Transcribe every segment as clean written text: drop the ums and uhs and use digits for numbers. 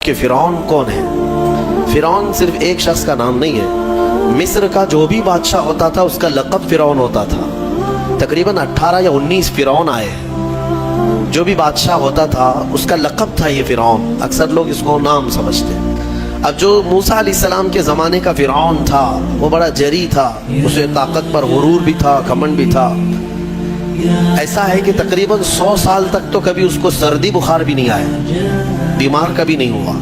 کہ فرعون کون ہے۔ فرعون صرف ایک شخص کا نام نہیں ہے، مصر کا جو بھی بادشاہ ہوتا تھا اس کا لقب فرعون ہوتا تھا۔ تقریباً 18 یا 19 فرعون آئے، جو بھی بادشاہ ہوتا تھا اس کا لقب تھا یہ فرعون، اکثر لوگ اس کو نام سمجھتے ہیں۔ اب جو موسیٰ علیہ السلام کے زمانے کا فرعون تھا وہ بڑا جری تھا، اسے طاقت پر غرور بھی تھا، گھمنڈ بھی تھا۔ ایسا ہے کہ تقریباً 100 سال تک تو کبھی اس کو سردی بخار بھی نہیں آیا، بیمار کبھی نہیں ہوا۔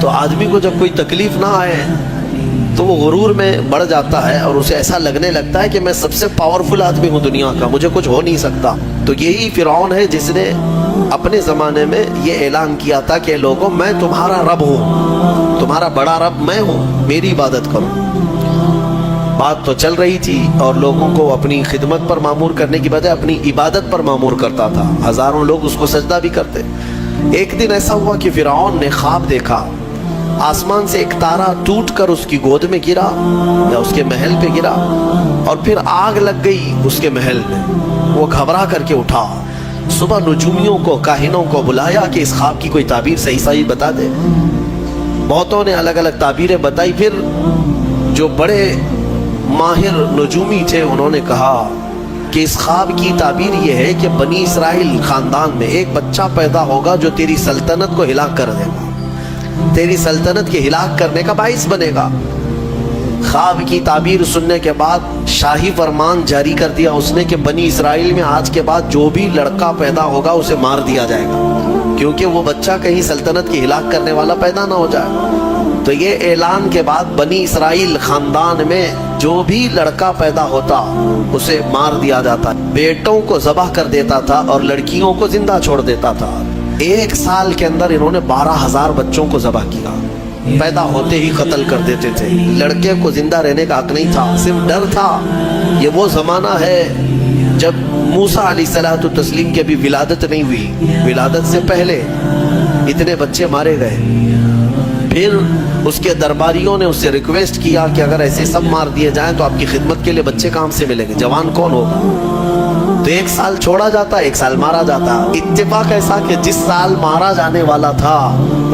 تو آدمی کو جب کوئی تکلیف نہ آئے تو وہ غرور میں بڑھ جاتا ہے اور اسے ایسا لگنے لگتا ہے کہ میں سب سے پاورفل آدمی ہوں دنیا کا، مجھے کچھ ہو نہیں سکتا۔ تو یہی فرعون ہے جس نے اپنے زمانے میں یہ اعلان کیا تھا کہ لوگوں میں تمہارا رب ہوں، تمہارا بڑا رب میں ہوں، میری عبادت کرو۔ بات تو چل رہی تھی اور لوگوں کو اپنی خدمت پر معمور کرنے کی بجائے اپنی عبادت پر معمور کرتا تھا، ہزاروں لوگ اس کو سجدہ بھی کرتے۔ ایک دن ایسا ہوا کہ فرعون نے خواب دیکھا، آسمان سے ایک تارا ٹوٹ کر اس کی گود میں گرا یا اس کے محل پہ گرا اور پھر آگ لگ گئی اس کے محل میں۔ وہ گھبرا کر کے اٹھا، صبح نجومیوں کو، کاہنوں کو بلایا کہ اس خواب کی کوئی تعبیر صحیح بتا دے۔ بہتوں نے الگ الگ تعبیریں بتائی، پھر جو بڑے ماہر نجومی تھے انہوں نے کہا کہ اس خواب کی تعبیر یہ ہے کہ بنی اسرائیل خاندان میں ایک بچہ پیدا ہوگا جو تیری سلطنت کو ہلاک کر دے گا، تیری سلطنت کے ہلاک کرنے کا باعث بنے گا۔ خواب کی تعبیر سننے کے بعد شاہی فرمان جاری کر دیا اس نے کہ بنی اسرائیل میں آج کے بعد جو بھی لڑکا پیدا ہوگا اسے مار دیا جائے گا، کیونکہ وہ بچہ کہیں سلطنت کی ہلاک کرنے والا پیدا نہ ہو جائے۔ تو یہ اعلان کے بعد بنی اسرائیل خاندان میں جو بھی لڑکا پیدا ہوتا اسے مار دیا جاتا، بیٹوں کو ذبح کر دیتا تھا اور لڑکیوں کو زندہ چھوڑ دیتا تھا۔ 1 سال کے اندر انہوں نے 12,000 بچوں کو ذبح کیا، پیدا ہوتے ہی قتل کر دیتے تھے۔ لڑکے کو زندہ رہنے کا حق نہیں تھا، صرف ڈر تھا۔ یہ وہ زمانہ ہے جب موسیٰ علیہ الصلوۃ والتسلیم کی ابھی ولادت نہیں ہوئی، ولادت سے پہلے اتنے بچے مارے گئے۔ پھر اس کے درباریوں نے اس سے ریکویسٹ کیا کہ اگر ایسے سب مار دیے جائیں تو آپ کی خدمت کے لیے بچے کہاں سے ملیں گے، جوان کون ہوگا؟ تو 1 سال چھوڑا جاتا، 1 سال مارا جاتا۔ اتفاق ایسا کہ جس سال مارا جانے والا تھا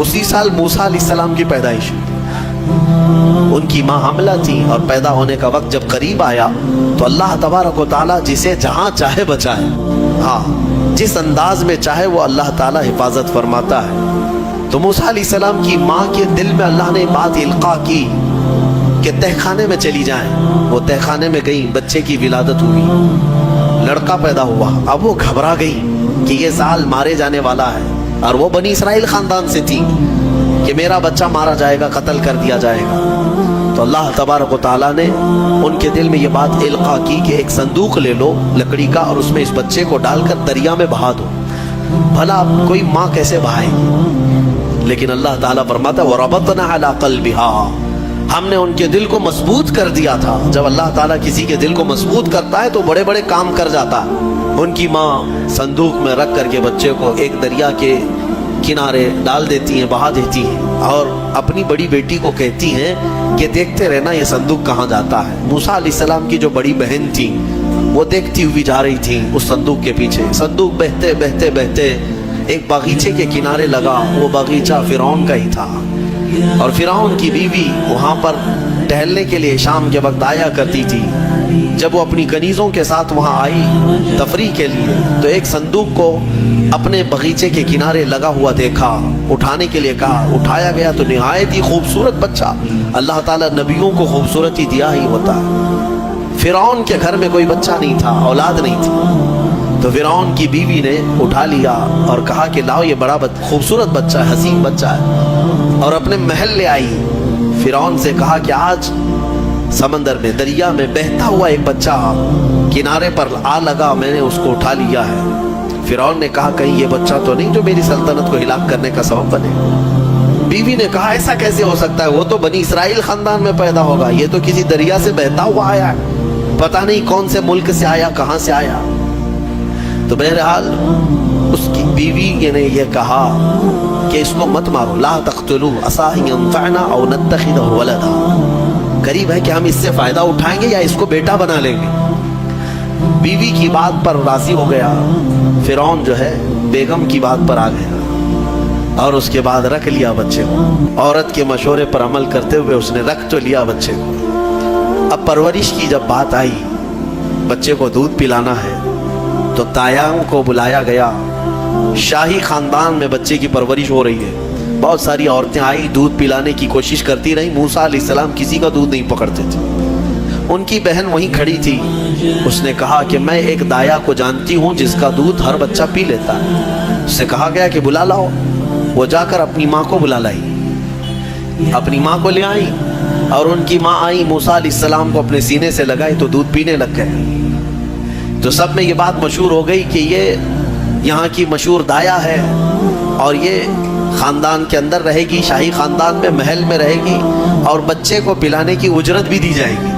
اسی سال موسیٰ علیہ السلام کی پیدائش ہوئی۔ ان کی ماں حاملہ تھی اور پیدا ہونے کا وقت جب قریب آیا تو اللہ تبارک و تعالیٰ جسے جہاں چاہے بچائے، ہاں جس انداز میں چاہے وہ اللہ تعالیٰ حفاظت فرماتا ہے۔ تو موسیٰ علیہ السلام کی ماں کے دل میں اللہ نے بات القاء کی کہ تہ خانے میں چلی جائیں۔ وہ تہ خانے میں گئی، بچے کی ولادت ہوئی، لڑکا پیدا ہوا۔ اب وہ گھبرا گئی کہ یہ سال مارے جانے والا ہے، اور وہ بنی اسرائیل خاندان سے تھی کہ میرا بچہ مارا جائے گا، قتل کر دیا جائے گا۔ تو اللہ تبارک و تعالیٰ نے ان کے دل میں یہ بات القاء کی کہ ایک صندوق لے لو لکڑی کا اور اس میں اس بچے کو ڈال کر دریا میں بہا دو۔ بھلا کوئی ماں کیسے بہائے گی؟ لیکن اللہ تعالیٰ فرماتا ہے وَرَبَطْنَا عَلَىٰ قَلْبِهَا، ہم نے ان کے دل کو مضبوط کر دیا تھا۔ جب اللہ تعالیٰ کسی کے دل کو مضبوط کرتا ہے تو بڑے بڑے کام کر جاتا ہے۔ ان کی ماں صندوق میں رکھ کر کے بچے کو ایک دریا کے کنارے ڈال دیتی ہیں، بہا دیتی ہیں، اور اپنی بڑی بیٹی کو کہتی ہیں کہ دیکھتے رہنا یہ صندوق کہاں جاتا ہے۔ موسیٰ علیہ السلام کی جو بڑی بہن تھی وہ دیکھتی ہوئی جا رہی تھی اس صندوق کے پیچھے۔ صندوق بہتے بہتے بہتے ایک باغیچے کے کنارے لگا، وہ باغیچہ فرعون کا ہی تھا، اور فرعون کی بیوی وہاں پر ٹہلنے کے لیے شام کے وقت آیا کرتی تھی۔ جب وہ اپنی کنیزوں کے ساتھ وہاں آئی تفریح کے لیے تو ایک صندوق کو اپنے باغیچے کے کنارے لگا ہوا دیکھا، اٹھانے کے لیے کہا، اٹھایا گیا تو نہایت ہی خوبصورت بچہ۔ اللہ تعالیٰ نبیوں کو خوبصورتی دیا ہی ہوتا ہے۔ فرعون کے گھر میں کوئی بچہ نہیں تھا، اولاد نہیں تھی، تو فرعون کی بیوی نے اٹھا لیا اور کہا کہ لاؤ یہ بڑا خوبصورت بچہ ہے، حسین بچہ ہے، اور اپنے محل لے آئی۔ فرعون سے کہا کہ آج سمندر میں، دریا میں بہتا ہوا ایک بچہ کنارے پر آ لگا، میں نے اس کو اٹھا لیا ہے۔ فرعون نے کہا کہیں یہ بچہ تو نہیں جو میری سلطنت کو ہلاک کرنے کا سبب بنے۔ بیوی نے کہا ایسا کیسے ہو سکتا ہے، وہ تو بنی اسرائیل خاندان میں پیدا ہوگا، یہ تو کسی دریا سے بہتا ہوا آیا ہے، پتہ نہیں کون سے ملک سے آیا، کہاں سے آیا۔ تو بہرحال اس کی بیوی نے یہ کہا کہ اس کو مت مارو، لا تقتلوه عسى ان ينفعنا او نتخذه ولدا، قریب ہے کہ ہم اس سے فائدہ اٹھائیں گے یا اس کو بیٹا بنا لیں گے۔ بیوی کی بات پر راضی ہو گیا، فرعون جو ہے بیگم کی بات پر آ گیا۔ اور اس کے بعد رکھ لیا بچے کو. عورت کے مشورے پر عمل کرتے ہوئے اس نے رکھ تو لیا بچے کو. اب پرورش کی جب بات آئی, بچے کو دودھ پلانا ہے, تو تایام کو بلایا گیا. شاہی خاندان میں بچے کی پرورش ہو رہی ہے. بہت ساری عورتیں آئی, دودھ پلانے کی کوشش کرتی رہی. موسیٰ علیہ السلام کسی کا دودھ نہیں پکڑتے تھے. ان کی بہن وہیں کھڑی تھی. اس نے کہا کہ میں ایک دایا کو جانتی ہوں جس کا دودھ ہر بچہ پی لیتا ہے. اس سے کہا گیا کہ بلا لاؤ. وہ جا کر اپنی ماں کو بلا لائی, اپنی ماں کو لے آئی, اور ان کی ماں آئی, موسیٰ علیہ السلام کو اپنے سینے سے لگائی تو دودھ پینے لگ گئے. تو سب میں یہ بات مشہور ہو گئی کہ یہ یہاں کی مشہور دایا ہے, اور یہ خاندان کے اندر رہے گی, شاہی خاندان میں, محل میں رہے گی, اور بچے کو پلانے کی اجرت بھی دی جائے گی,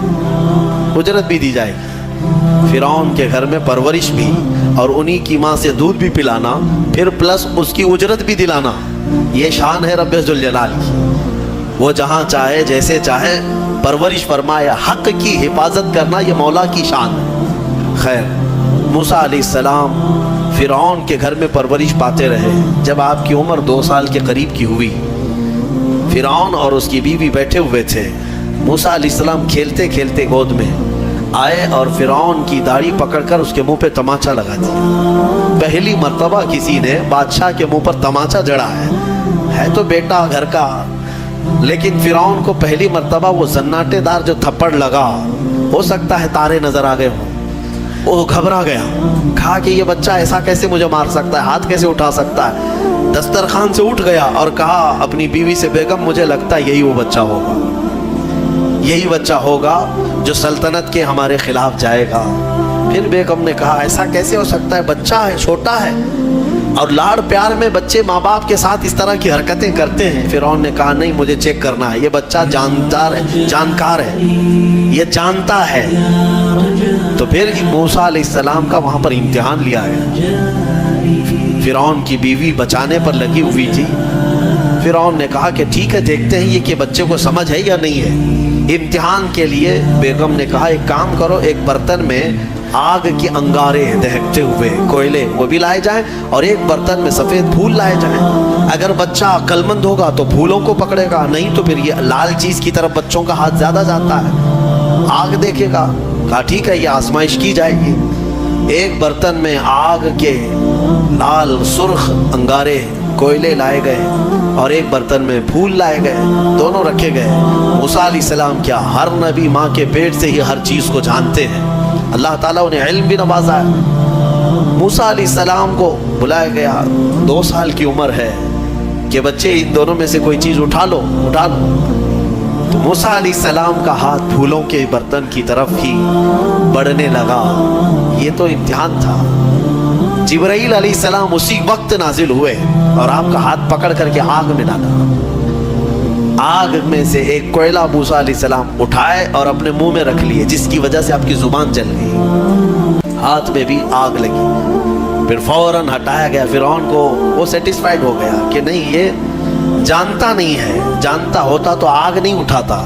اجرت بھی دی جائے گی. فرعون کے گھر میں پرورش بھی, اور انہی کی ماں سے دودھ بھی پلانا, پھر پلس اس کی اجرت بھی دلانا. یہ شان ہے رب ذوالجلال کی. وہ جہاں چاہے جیسے چاہے پرورش فرمائے. حق کی حفاظت کرنا یہ مولا کی شان ہے. خیر, موسیٰ علیہ السلام فرعون کے گھر میں پرورش پاتے رہے. جب آپ کی عمر 2 سال کے قریب کی ہوئی, فرعون اور اس کی بیوی بیٹھے ہوئے تھے. موسیٰ علیہ السلام کھیلتے کھیلتے گود میں آئے اور فرعون کی داڑھی پکڑ کر اس کے منہ پہ تماچا لگا دیا. پہلی مرتبہ کسی نے بادشاہ کے منہ پر تماچا جڑا ہے تو بیٹا گھر کا, لیکن فرعون کو پہلی مرتبہ وہ زناٹے دار جو تھپڑ لگا, ہو سکتا ہے تارے نظر آ گئے ہوں, وہ گھبرا گیا. کہا کہ یہ بچہ ایسا کیسے مجھے مار سکتا ہے, ہاتھ کیسے اٹھا سکتا ہے. دسترخوان سے اٹھ گیا اور کہا اپنی بیوی سے, بیگم مجھے لگتا ہے یہی وہ بچہ ہوگا, یہی بچہ ہوگا جو سلطنت کے ہمارے خلاف جائے گا. پھر بیگم نے کہا ایسا کیسے ہو سکتا ہے, بچہ ہے, چھوٹا ہے, اور لاڑ پیار میں بچے ماں باپ کے ساتھ اس طرح کی حرکتیں کرتے ہیں. فرعون نے کہا نہیں, مجھے چیک کرنا ہے, یہ بچہ جاندار ہے, جانکار ہے, یہ جانتا ہے. تو پھر موسیٰ علیہ السلام کا وہاں پر امتحان لیا ہے. فرعون کی بیوی بچانے پر لگی ہوئی تھی. فرعون نے کہا کہ ٹھیک ہے, دیکھتے ہیں یہ کہ بچے کو سمجھ ہے یا نہیں ہے. امتحان کے لیے بیگم نے کہا ایک کام کرو, ایک برتن میں آگ کی انگارے دہکتے ہوئے کوئلے وہ بھی لائے جائیں, اور ایک برتن میں سفید پھول لائے جائیں. اگر بچہ عقل مند ہوگا تو پھولوں کو پکڑے گا, نہیں تو پھر یہ لال چیز کی طرف بچوں کا ہاتھ زیادہ جاتا ہے, آگ دیکھے گا. کہا ٹھیک ہے, یہ آزمائش کی جائے گی. ایک برتن میں آگ کے لال سرخ انگارے کوئلے لائے گئے, اور ایک برتن میں پھول لائے گئے, دونوں رکھے گئے. موسیٰ علیہ السلام کیا, ہر نبی ماں کے پیٹ سے ہی ہر چیز کو جانتے ہیں. اللہ تعالیٰ انہیں علم بھی نوازا ہے. موسیٰ علیہ السلام کو بلایا گیا, 2 سال کی عمر ہے, کہ بچے ان دونوں میں سے کوئی چیز اٹھا لو, اٹھا لو. تو موسیٰ علیہ السلام کا ہاتھ پھولوں کے برتن کی طرف ہی بڑھنے لگا. یہ تو امتحان تھا. جبرائیل علیہ السلام اسی وقت نازل ہوئے اور آپ کا ہاتھ پکڑ کر کے آگ میں ڈالا. آگ میں سے ایک کوئلہ موسیٰ علیہ السلام اٹھائے اور اپنے منہ میں رکھ لیے, جس کی وجہ سے آپ کی زبان جل گئی, ہاتھ میں بھی آگ لگی. پھر فوراً ہٹایا گیا. فرعون کو وہ سیٹسفائیڈ ہو گیا کہ نہیں, یہ جانتا نہیں ہے, جانتا ہوتا تو آگ نہیں اٹھاتا.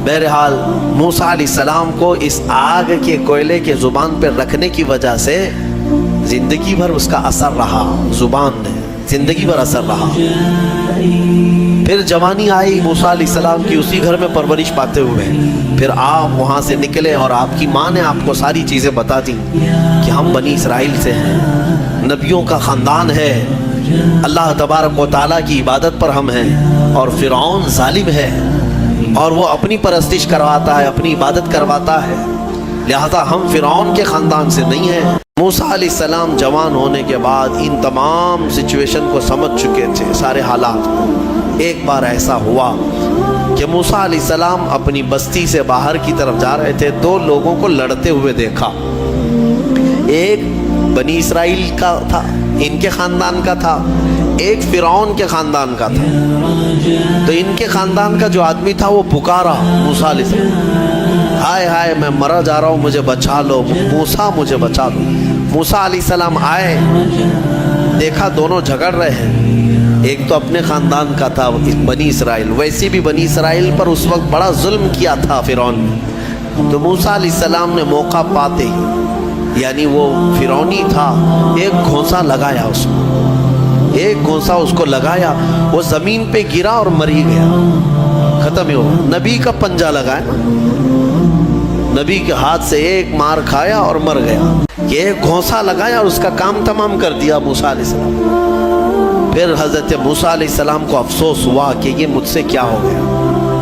بہرحال موسیٰ علیہ السلام کو اس آگ کے کوئلے کے زبان پر رکھنے کی وجہ سے زندگی بھر اس کا اثر رہا, زبان نے زندگی بھر اثر رہا. پھر جوانی آئی موسیٰ علیہ السلام کی, اسی گھر میں پرورش پاتے ہوئے. پھر آپ وہاں سے نکلے اور آپ کی ماں نے آپ کو ساری چیزیں بتا دیں کہ ہم بنی اسرائیل سے ہیں, نبیوں کا خاندان ہے, اللہ تبارک و تعالیٰ کی عبادت پر ہم ہیں, اور فرعون ظالم ہے اور وہ اپنی پرستش کرواتا ہے, اپنی عبادت کرواتا ہے, لہذا ہم فرعون کے خاندان سے نہیں ہیں. موسیٰ علیہ السلام جوان ہونے کے بعد ان تمام سچویشن کو سمجھ چکے تھے, سارے حالات. ایک بار ایسا ہوا کہ موسیٰ علیہ السلام اپنی بستی سے باہر کی طرف جا رہے تھے, 2 لوگوں کو لڑتے ہوئے دیکھا. ایک بنی اسرائیل کا تھا, ان کے خاندان کا تھا, ایک فرعون کے خاندان کا تھا. تو ان کے خاندان کا جو آدمی تھا وہ پکارا موسیٰ علیہ السلام, ہائے ہائے میں مرا جا رہا ہوں, مجھے بچا لو موسیٰ, مجھے بچا لو. موسیٰ علیہ السلام آئے, دیکھا دونوں جھگڑ رہے ہیں. ایک تو اپنے خاندان کا تھا بنی اسرائیل, ویسے بھی بنی اسرائیل پر اس وقت بڑا ظلم کیا تھا فرعون نے. تو موسیٰ علیہ السلام نے موقع پاتے ہی, یعنی وہ فرعونی تھا, ایک گھونسا لگایا اس کو, ایک گھونسا اس کو لگایا, وہ زمین پہ گرا اور مر ہی گیا, ختم ہی ہوا. نبی کا پنجہ لگایا, نبی کے ہاتھ سے ایک مار کھایا اور مر گیا. یہ ایک گھونسا لگایا اور اس کا کام تمام کر دیا موسیٰ علیہ السلام. پھر حضرت موسیٰ علیہ السلام کو افسوس ہوا کہ یہ مجھ سے کیا ہو گیا,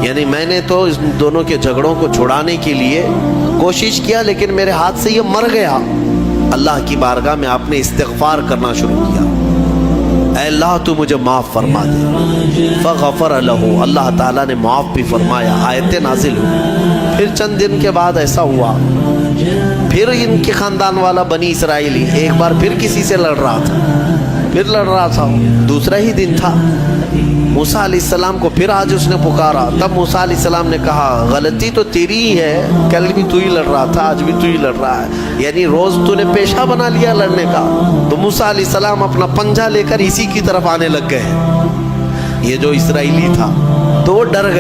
یعنی میں نے تو اس دونوں کے جھگڑوں کو چھڑانے کے لیے کوشش کیا لیکن میرے ہاتھ سے یہ مر گیا. اللہ کی بارگاہ میں آپ نے استغفار کرنا شروع کیا, اے اللہ تو مجھے معاف فرما دے. فغفر لہ, اللہ تعالیٰ نے معاف بھی فرمایا, آیتیں نازل ہوئی. پھر چند دن کے بعد ایسا ہوا, پھر ان کے خاندان والا بنی اسرائیلی ایک بار پھر کسی سے لڑ رہا تھا, دوسرا ہی دن تھا. موسیٰ علیہ السلام کو پھر آج اس نے پکارا. تب موسیٰ علیہ السلام نے کہا غلطی تو تیری ہی ہے, کل بھی تو ہی لڑ رہا تھا, آج بھی تو ہی لڑ رہا ہے, یعنی روز تو نے پیشہ بنا لیا لڑنے کا. تو موسیٰ علیہ السلام اپنا پنجہ لے کر اسی کی طرف آنے لگ گئے. یہ جو اسرائیلی تھا تو وہ ڈر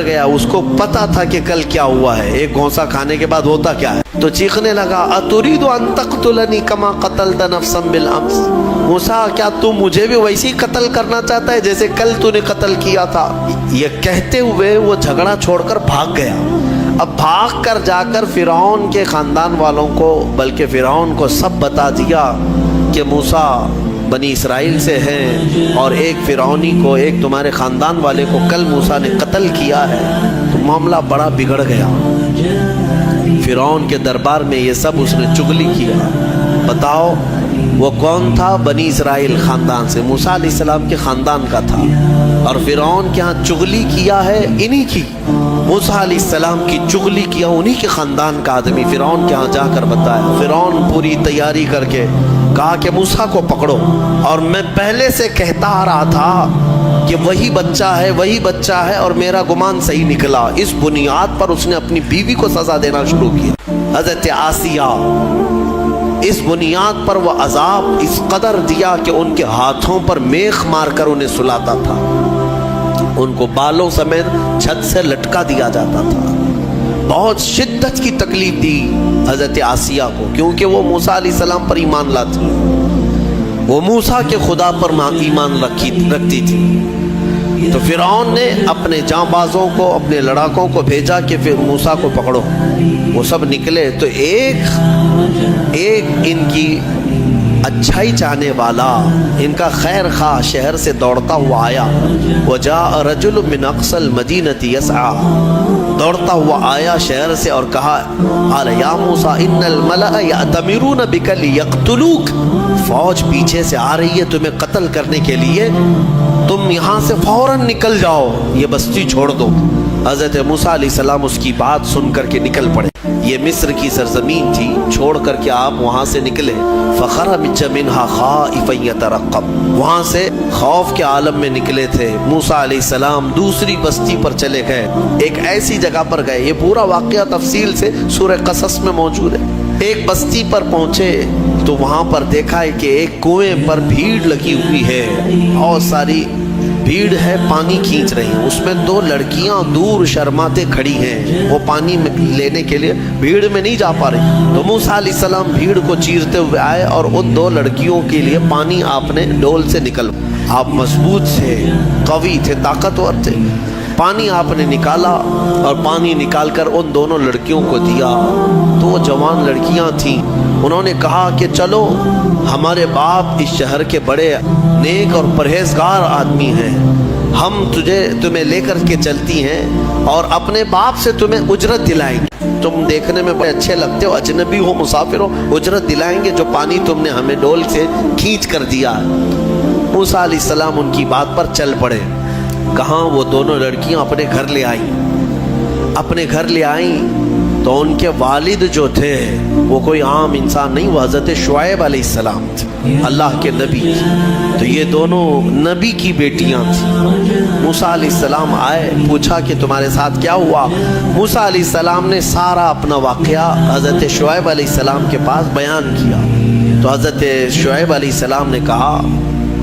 گیا, اس کو پتا تھا کہ کل کیا ہوا ہے, ایک گھونسا کھانے کے بعد ہوتا کیا ہے. تو چیخنے لگا, اتريد ان تقتلني كما قتلت نفسا بالامس, موسیٰ کیا تو مجھے بھی ویسے ہی قتل کرنا چاہتا ہے جیسے کل تو نے قتل کیا تھا. یہ کہتے ہوئے وہ جھگڑا چھوڑ کر بھاگ گیا. اب بھاگ کر جا کر فرعون کے خاندان والوں کو, بلکہ فرعون کو سب بتا دیا کہ موسیٰ بنی اسرائیل سے ہیں اور ایک فرعونی کو, ایک تمہارے خاندان والے کو کل موسیٰ نے قتل کیا ہے. تو معاملہ بڑا بگڑ گیا. فرعون کے دربار میں یہ سب اس نے چغلی کیا. بتاؤ وہ کون تھا؟ بنی اسرائیل خاندان سے, موسیٰ علیہ السلام کے خاندان کا تھا, اور فرعون کے ہاں چغلی کیا ہے انہی کی, موسیٰ علیہ السلام کی چغلی کیا انہی کے خاندان کا آدمی فرعون کے ہاں جا کر بتایا. فرعون پوری تیاری کر کے کہا کہ موسیٰ کو پکڑو, اور میں پہلے سے کہتا آ رہا تھا کہ وہی بچہ ہے اور میرا گمان صحیح نکلا. اس بنیاد پر اس نے اپنی بیوی کو سزا دینا شروع کیا, حضرت آسیہ. اس بنیاد پر وہ عذاب اس قدر دیا کہ ان کے ہاتھوں پر میخ مار کر انہیں سلاتا تھا, ان کو بالوں سمیت چھت سے لٹکا دیا جاتا تھا. بہت شدت کی تکلیف دی حضرت آسیہ کو, کیونکہ وہ موسیٰ علیہ السلام پر ایمان لاتی, وہ موسیٰ کے خدا پر ایمان رکھتی تھی. تو فرعون نے اپنے جاں بازوں کو, اپنے لڑاکوں کو بھیجا کہ پھر موسیٰ کو پکڑو. وہ سب نکلے تو ایک ان کی اچھائی چاہنے والا, ان کا خیر خواہ شہر سے دوڑتا ہوا آیا. وجاء رجل من اقصى المدینة يسعى, دوڑتا ہوا آیا شہر سے اور کہا, قال یا موسیٰ ان الملأ یأتمرون بک لیقتلوک, فوج پیچھے سے آ رہی ہے تمہیں قتل کرنے کے لیے, تم یہاں سے فوراً نکل جاؤ, یہ بستی چھوڑ دو. حضرت موسیٰ علیہ السلام اس کی بات سن کر کے نکل پڑے. یہ مصر کی سرزمین تھی, چھوڑ کر کے آپ وہاں سے نکلے. فخرج منها خائفا يترقب, وہاں سے خوف کے عالم میں نکلے تھے. موسیٰ علیہ السلام دوسری بستی پر چلے گئے, ایک ایسی جگہ پر گئے, یہ پورا واقعہ تفصیل سے سورہ قصص میں موجود ہے. ایک بستی پر پہنچے تو وہاں پر دیکھا ہے کہ ایک کنویں پر بھیڑ لگی ہوئی ہے, بہت ساری بھیڑ ہے, پانی کھینچ رہی ہیں. اس میں دو لڑکیاں دور شرماتے کھڑی ہیں, وہ پانی لینے کے لیے بھیڑ میں نہیں جا پا رہی. تو موسیٰ علیہ السلام بھیڑ کو چیرتے ہوئے آئے اور ان دو لڑکیوں کے لیے پانی آپ نے ڈول سے نکل, آپ مضبوط تھے, قوی تھے, طاقتور تھے. پانی آپ نے نکالا اور پانی نکال کر ان دونوں لڑکیوں کو دیا. تو وہ جوان لڑکیاں تھیں, انہوں نے کہا کہ چلو, ہمارے باپ اس شہر کے بڑے نیک اور پرہیزگار آدمی ہیں, ہم تمہیں لے کر کے چلتی ہیں اور اپنے باپ سے تمہیں اجرت دلائیں گے. تم دیکھنے میں بڑے اچھے لگتے ہو, اجنبی ہو, مسافر ہو, اجرت دلائیں گے جو پانی تم نے ہمیں ڈول سے کھینچ کر دیا. موسیٰ علیہ السلام ان کی بات پر چل پڑے. کہاں وہ دونوں لڑکیاں اپنے گھر لے آئیں تو ان کے والد جو تھے وہ کوئی عام انسان نہیں, وہ حضرت شعیب علیہ السلام تھے, اللہ کے نبی تھے. تو یہ دونوں نبی کی بیٹیاں تھیں. موسیٰ علیہ السلام آئے, پوچھا کہ تمہارے ساتھ کیا ہوا. موسیٰ علیہ السلام نے سارا اپنا واقعہ حضرت شعیب علیہ السلام کے پاس بیان کیا. تو حضرت شعیب علیہ السلام نے کہا,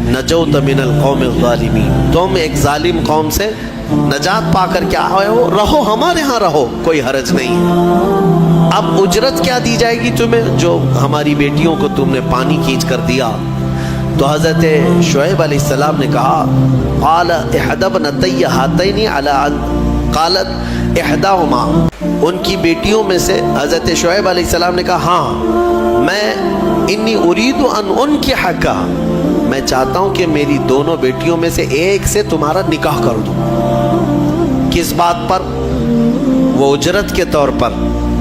نجوت من القوم الظالمین, تم ایک ظالم قوم سے نجات پا کر کے آئے ہو, رہو ہمارے ہاں رہو, کوئی حرج نہیں ہے. اب اجرت کیا دی جائے گی تمہیں, جو ہماری بیٹیوں کو تم نے پانی کھینچ کر دیا. تو حضرت شعیب علیہ السلام نے کہا قال احد ابنتی ہاتین علی ان قالت احداہما، ان کی بیٹیوں میں سے حضرت شعیب علیہ السلام نے کہا ہاں میں انی ارید ان انکحکا، میں چاہتا ہوں کہ میری دونوں بیٹیوں میں سے ایک سے تمہارا نکاح کر دوں۔ کس بات پر؟ وہ اجرت کے طور پر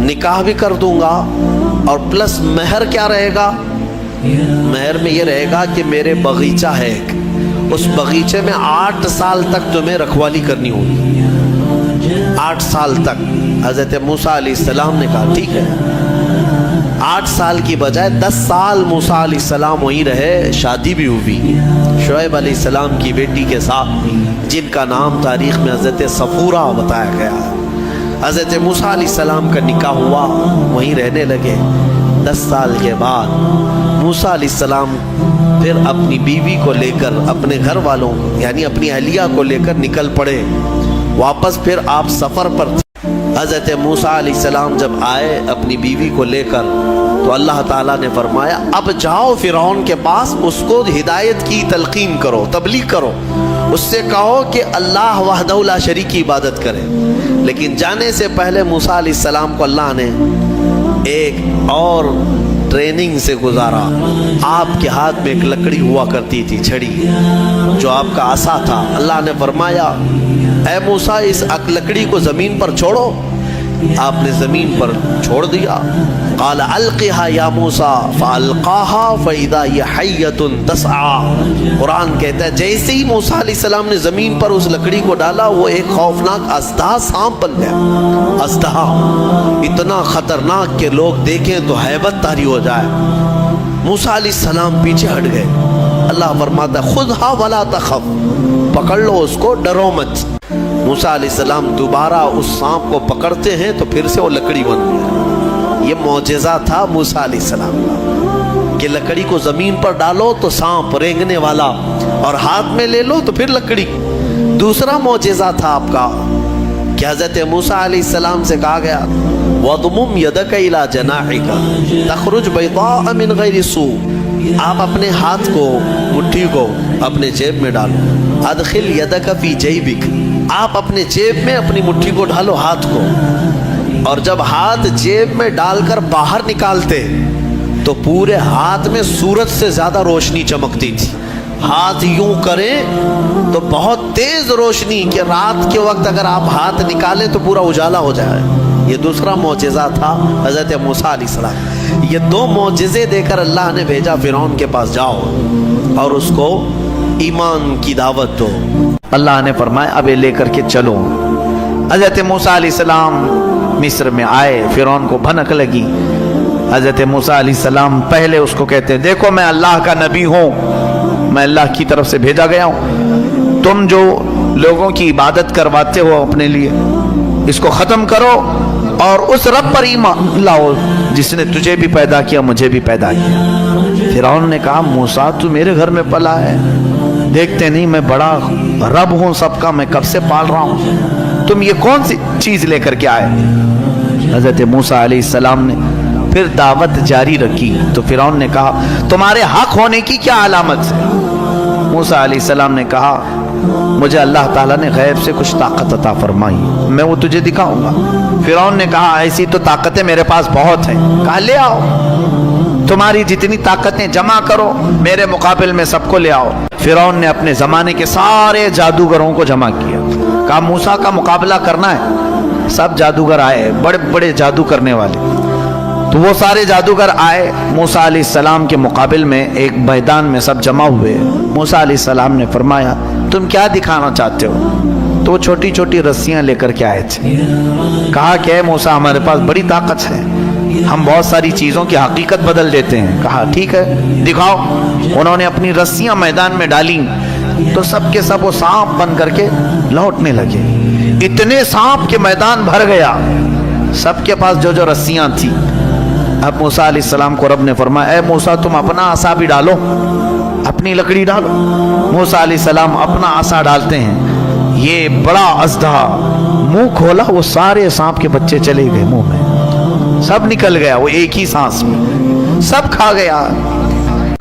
نکاح بھی کر دوں گا، اور پلس مہر کیا رہے گا؟ مہر میں یہ رہے گا کہ میرے باغیچہ ہے ایک، اس باغیچے میں 8 سال تک تمہیں رکھوالی کرنی ہوگی، 8 سال تک۔ حضرت موسیٰ علیہ السلام نے کہا ٹھیک ہے۔ 8 سال کی بجائے 10 سال موسیٰ علیہ السلام وہیں رہے، شادی بھی ہوئی شعیب علیہ السلام کی بیٹی کے ساتھ، جن کا نام تاریخ میں حضرت صفورہ بتایا گیا ہے۔ حضرت موسیٰ علیہ السلام کا نکاح ہوا، وہیں رہنے لگے۔ 10 سال کے بعد موسیٰ علیہ السلام پھر اپنی بیوی کو لے کر، اپنے گھر والوں یعنی اپنی اہلیہ کو لے کر نکل پڑے واپس۔ پھر آپ سفر پر تھے۔ حضرت موسیٰ علیہ السلام جب آئے اپنی بیوی کو لے کر، تو اللہ تعالیٰ نے فرمایا اب جاؤ فرعون کے پاس، اس کو ہدایت کی تلقین کرو، تبلیغ کرو، اس سے کہو کہ اللہ وحدہ لا شریک کی عبادت کرے۔ لیکن جانے سے پہلے موسیٰ علیہ السلام کو اللہ نے ایک اور ٹریننگ سے گزارا۔ آپ کے ہاتھ میں ایک لکڑی ہوا کرتی تھی، چھڑی، جو آپ کا عصا تھا۔ اللہ نے فرمایا اے موسیٰ اس لکڑی کو زمین پر چھوڑو۔ آپ نے زمین پر چھوڑ دیا۔ قال القها یا موسیٰ فالقاها فاذا هي حیۃ تسعى۔ قرآن کہتا ہے جیسے ہی موسیٰ علیہ السلام نے زمین پر اس لکڑی کو ڈالا، وہ ایک خوفناک اژدہا سانپ بن گیا۔ اژدہا اتنا خطرناک کہ لوگ دیکھیں تو ہیبت طاری ہو جائے۔ موسیٰ علیہ السلام پیچھے ہٹ گئے۔ اللہ فرماتا ہے خذھا ولا تخف، پکڑ لو اس کو، ڈرو مت۔ موسیٰ علیہ السلام دوبارہ اس سانپ کو پکڑتے ہیں تو پھر سے وہ لکڑی بن گیا۔ یہ معجزہ تھا موسیٰ علیہ السلام کا کہ لکڑی کو زمین پر ڈالو تو سانپ رینگنے والا، اور ہاتھ میں لے لو تو پھر لکڑی۔ دوسرا معجزہ تھا آپ کا کہ حضرت موسیٰ علیہ السلام سے کہا گیا وَضْمُمْ يَدَكَ إِلَى جَنَاحِكَ تَخْرُجْ بَيْضَاءَ مِنْ غَيْرِ سُوءٍ، آپ اپنے ہاتھ کو، مٹھی کو اپنے جیب میں ڈالو۔ اَدْخِلْ يَدَكَ فِي جَيْبِكَ، آپ اپنے جیب میں اپنی مٹھی کو ڈالو، ہاتھ کو، اور جب ہاتھ جیب میں ڈال کر باہر نکالتے تو پورے ہاتھ میں سورج سے زیادہ روشنی چمکتی تھی۔ ہاتھ یوں کریں تو بہت تیز روشنی کہ رات کے وقت اگر آپ ہاتھ نکالیں تو پورا اجالا ہو جائے۔ یہ دوسرا معجزہ تھا حضرت موسیٰ علیہ السلام۔ یہ 2 معجزے دے کر اللہ نے بھیجا فرعون کے پاس، جاؤ اور اس کو ایمان کی دعوت دو۔ اللہ نے فرمایا اب یہ لے کر کے چلو۔ حضرت موسیٰ علیہ السلام مصر میں آئے، فرعون کو بھنک لگی۔ حضرت موسیٰ علیہ السلام پہلے اس کو کہتے ہیں دیکھو میں اللہ کا نبی ہوں، میں اللہ کی طرف سے بھیجا گیا ہوں، تم جو لوگوں کی عبادت کرواتے ہو اپنے لیے اس کو ختم کرو اور اس رب پر ایمان لاؤ جس نے تجھے بھی پیدا کیا مجھے بھی پیدا کیا۔ فرعون نے کہا موسیٰ تو میرے گھر میں پلا ہے، دیکھتے نہیں میں بڑا رب ہوں سب کا، میں کب سے پال رہا ہوں، تم یہ کون سی چیز لے کر کے آئے؟ حضرت موسیٰ علیہ السلام نے پھر دعوت جاری رکھی تو فرعون نے کہا تمہارے حق ہونے کی کیا علامت ہے؟ موسیٰ علیہ السلام نے کہا مجھے اللہ تعالیٰ نے غیب سے کچھ طاقت عطا فرمائی، میں وہ تجھے دکھاؤں گا۔ فرعون نے کہا ایسی تو طاقتیں میرے پاس بہت ہیں۔ کہا لے آؤ، تمہاری جتنی طاقتیں جمع کرو، میرے مقابل میں سب کو لے آؤ۔ فرعون نے اپنے زمانے کے سارے جادوگروں کو جمع کیا، کہا موسیٰ کا مقابلہ کرنا ہے۔ سب جادوگر آئے، بڑے بڑے جادو کرنے والے، تو وہ سارے جادوگر آئے موسیٰ علیہ السلام کے مقابل میں ایک میدان میں سب جمع ہوئے۔ موسیٰ علیہ السلام نے فرمایا تم کیا دکھانا چاہتے ہو؟ تو وہ چھوٹی چھوٹی رسیاں لے کر کے آئے تھے۔ کہا کہ اے موسیٰ ہمارے پاس بڑی طاقت ہے، ہم بہت ساری چیزوں کی حقیقت بدل دیتے ہیں۔ کہا ٹھیک ہے دکھاؤ۔ انہوں نے اپنی رسیاں میدان میں ڈالیں تو سب کے سب وہ سانپ بن کر کے لوٹنے لگے۔ اتنے سانپ کے میدان بھر گیا، سب کے پاس جو جو رسیاں تھیں۔ اب موسیٰ علیہ السلام کو رب نے فرمایا اے موسیٰ تم اپنا عصا بھی ڈالو، اپنی لکڑی ڈالو۔ موسیٰ علیہ السلام اپنا عصا ڈالتے ہیں، یہ بڑا اژدہا منہ کھولا، وہ سارے سانپ کے بچے چلے گئے منہ میں، سب نکل گیا، وہ ایک ہی سانس میں سب کھا گیا،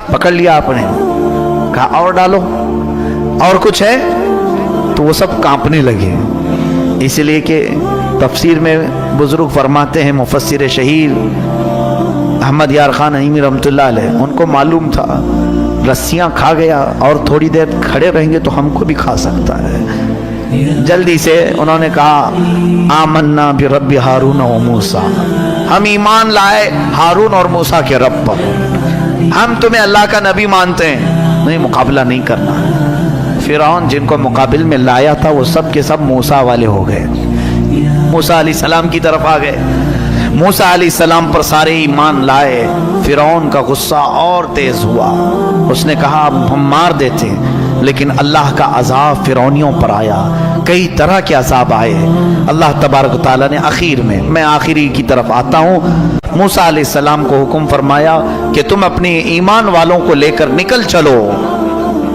پکڑ لیا آپ نے۔ کہا اور ڈالو، اور کچھ ہے؟ تو وہ سب کانپنے لگے. اس لیے کہ تفسیر میں بزرگ فرماتے ہیں، مفسر شہیر احمد یار خان نعیمی رحمۃ اللہ علیہ، ان کو معلوم تھا رسیاں کھا گیا اور تھوڑی دیر کھڑے رہیں گے تو ہم کو بھی کھا سکتا ہے. جلدی سے انہوں نے کہا آمنا برب ہارون و موسیٰ، ہم ایمان لائے ہارون اور موسیٰ کے رب پر، ہم تمہیں اللہ کا نبی مانتے ہیں، نہیں مقابلہ نہیں کرنا. فرعون جن کو مقابل میں لایا تھا وہ سب کے سب موسیٰ والے ہو گئے، موسیٰ علیہ السلام کی طرف آ گئے. موسیٰ علیہ السلام پر سارے ایمان لائے. فرعون کا غصہ اور تیز ہوا، اس نے کہا اب ہم مار دیتے، لیکن اللہ کا عذاب فرعونیوں پر آیا، کئی طرح کے عذاب آئے. اللہ تبارک و تعالیٰ نے آخر میں آخری کی طرف آتا ہوں، موسیٰ علیہ السلام کو حکم فرمایا کہ تم اپنے ایمان والوں کو لے کر نکل چلو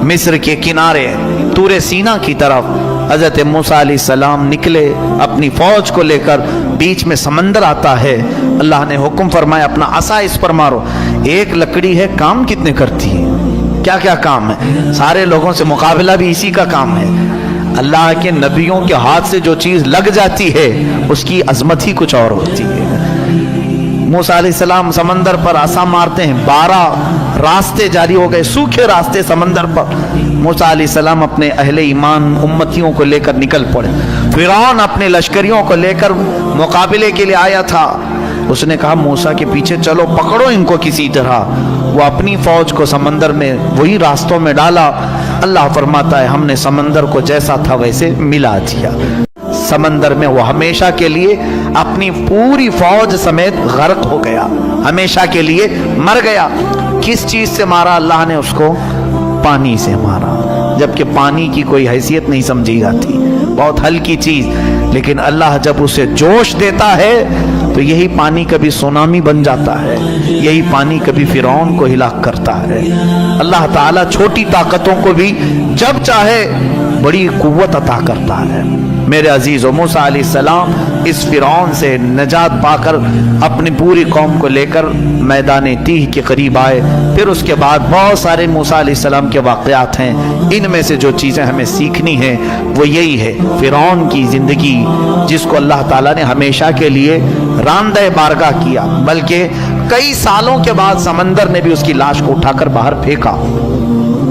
مصر کے کنارے طور سینا کی طرف. حضرت موسیٰ علیہ السلام نکلے اپنی فوج کو لے کر، بیچ میں سمندر آتا ہے. اللہ نے حکم فرمایا اپنا عصا اس پر مارو. ایک لکڑی ہے، کام کتنے کرتی ہے، کیا کیا کام ہے، سارے لوگوں سے مقابلہ بھی اسی کا کام ہے. اللہ کے نبیوں کے ہاتھ سے جو چیز لگ جاتی ہے اس کی عظمت ہی کچھ اور ہوتی ہے. موسیٰ علیہ السلام سمندر پر عصا مارتے ہیں، 12 راستے جاری ہو گئے، سوکھے راستے سمندر پر. موسیٰ علیہ السلام اپنے اہل ایمان امتیوں کو لے کر نکل پڑے. فرعون اپنے لشکریوں کو لے کر مقابلے کے لیے آیا تھا. اس نے کہا موسیٰ کے پیچھے چلو، پکڑو ان کو کسی طرح. وہ اپنی فوج کو سمندر میں وہی راستوں میں ڈالا. اللہ فرماتا ہے ہم نے سمندر کو جیسا تھا ویسے ملا دیا. سمندر میں وہ ہمیشہ کے لیے اپنی پوری فوج سمیت غرق ہو گیا، ہمیشہ کے لیے مر گیا. کس چیز سے مارا اللہ نے اس کو؟ پانی سے مارا، جبکہ پانی کی کوئی حیثیت نہیں سمجھی جاتی، بہت ہلکی چیز. لیکن اللہ جب اسے جوش دیتا ہے تو یہی پانی کبھی سونامی بن جاتا ہے، یہی پانی کبھی فرعون کو ہلاک کرتا ہے. اللہ تعالیٰ چھوٹی طاقتوں کو بھی جب چاہے بڑی قوت عطا کرتا ہے. میرے عزیزو، موسیٰ علیہ السلام اس فرعون سے نجات پا کر اپنی پوری قوم کو لے کر میدان تیہ کے قریب آئے. پھر اس کے بعد بہت سارے موسیٰ علیہ السلام کے واقعات ہیں. ان میں سے جو چیزیں ہمیں سیکھنی ہیں وہ یہی ہے، فرعون کی زندگی جس کو اللہ تعالیٰ نے ہمیشہ کے لیے راندہ بارگاہ کیا، بلکہ کئی سالوں کے بعد سمندر نے بھی اس کی لاش کو اٹھا کر باہر پھینکا.